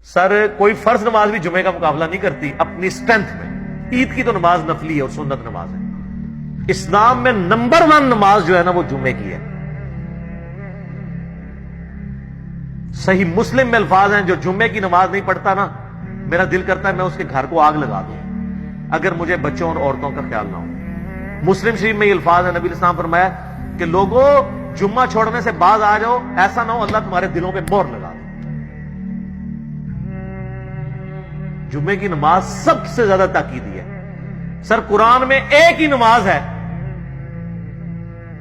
سر کوئی فرض نماز بھی جمعے کا مقابلہ نہیں کرتی اپنی سٹرینتھ میں. عید کی تو نماز نفلی ہے اور سنت نماز ہے. اسلام میں نمبر 1 نماز جو ہے نا وہ جمعے کی ہے. صحیح مسلم میں الفاظ ہیں جو جمعے کی نماز نہیں پڑھتا نا میرا دل کرتا ہے میں اس کے گھر کو آگ لگا دوں اگر مجھے بچوں اور عورتوں کا خیال نہ ہو. مسلم شریف میں یہ الفاظ ہیں, نبی علیہ السلام فرمایا کہ لوگوں جمعہ چھوڑنے سے باز آ جاؤ, ایسا نہ ہو اللہ تمہارے دلوں پہ مہر لگا دے. جمعے کی نماز سب سے زیادہ تاکیدی ہے. سر قرآن میں ایک ہی نماز ہے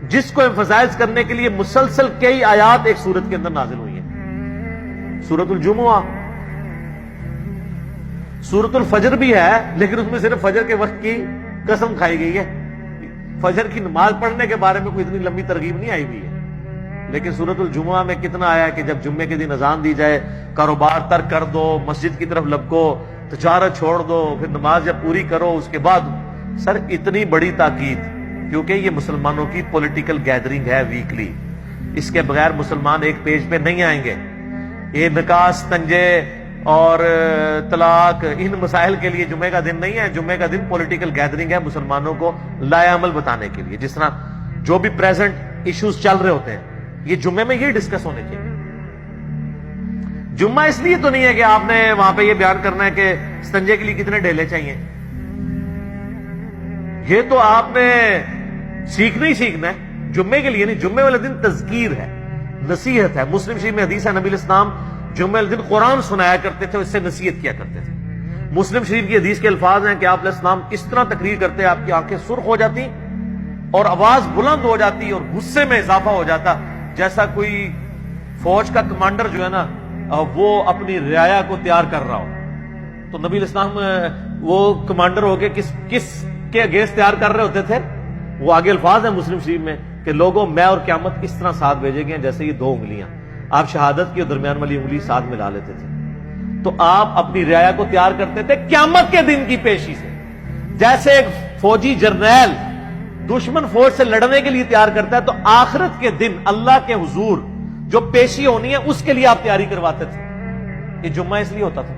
جس کو ایمفسائز کرنے کے لیے مسلسل کئی آیات ایک سورت کے اندر نازل ہوئی ہیں, سورت الجمعہ. سورت الفجر بھی ہے لیکن اس میں صرف فجر کے وقت کی قسم کھائی گئی ہے. فجر کی نماز پڑھنے کے بارے میں کوئی اتنی لمبی ترغیب نہیں آئی ہوئی ہے. لیکن سورت الجمعہ میں کتنا آیا ہے کہ جب جمعے کے دن اذان دی جائے کاروبار ترک کر دو, مسجد کی طرف لپکو, تجارت چھوڑ دو, پھر نماز جب پوری کرو اس کے بعد. سر اتنی بڑی تاکید کیونکہ یہ مسلمانوں کی پولیٹیکل گیدرنگ ہے ویکلی. اس کے بغیر مسلمان ایک پیج پہ نہیں آئیں گے. یہ نکاح, استنجے اور طلاق ان مسائل کے لیے جمعے کا دن نہیں ہے. جمعے کا دن پولیٹیکل گیدرنگ ہے مسلمانوں کو لائے عمل بتانے کے لیے. جس طرح جو بھی پریزنٹ ایشوز چل رہے ہوتے ہیں یہ جمعے میں یہ ڈسکس ہونے چاہیے. جمعہ اس لیے تو نہیں ہے کہ آپ نے وہاں پہ یہ بیان کرنا ہے کہ استنجے کے لیے کتنے ڈیلے چاہیے. یہ تو آپ نے سیکھنا ہی سیکھنا ہے جمعے کے لیے نہیں. جمعے والے دن تذکیر ہے, نصیحت ہے. مسلم شریف میں حدیث ہے نبی علیہ السلام جمعے والے دن قرآن سنایا کرتے تھے, اس سے نصیحت کیا کرتے تھے. مسلم شریف کی حدیث کے الفاظ ہیں کہ آپ علیہ السلام اس طرح تقریر کرتے آپ کی آنکھیں سرخ ہو جاتی اور آواز بلند ہو جاتی اور غصے میں اضافہ ہو جاتا جیسا کوئی فوج کا کمانڈر جو ہے نا وہ اپنی رعایا کو تیار کر رہا ہو. تو نبی علیہ السلام وہ کمانڈر ہو کے کس کے اگینسٹ تیار کر رہے ہوتے تھے. وہ آگے الفاظ ہیں مسلم شریف میں کہ لوگوں میں اور قیامت اس طرح ساتھ بھیجے گئے جیسے یہ 2 انگلیاں. آپ شہادت کی اور درمیان والی انگلی ساتھ ملا لیتے تھے. تو آپ اپنی رعایا کو تیار کرتے تھے قیامت کے دن کی پیشی سے. جیسے ایک فوجی جرنیل دشمن فوج سے لڑنے کے لیے تیار کرتا ہے تو آخرت کے دن اللہ کے حضور جو پیشی ہونی ہے اس کے لیے آپ تیاری کرواتے تھے. یہ جمعہ اس لیے ہوتا تھا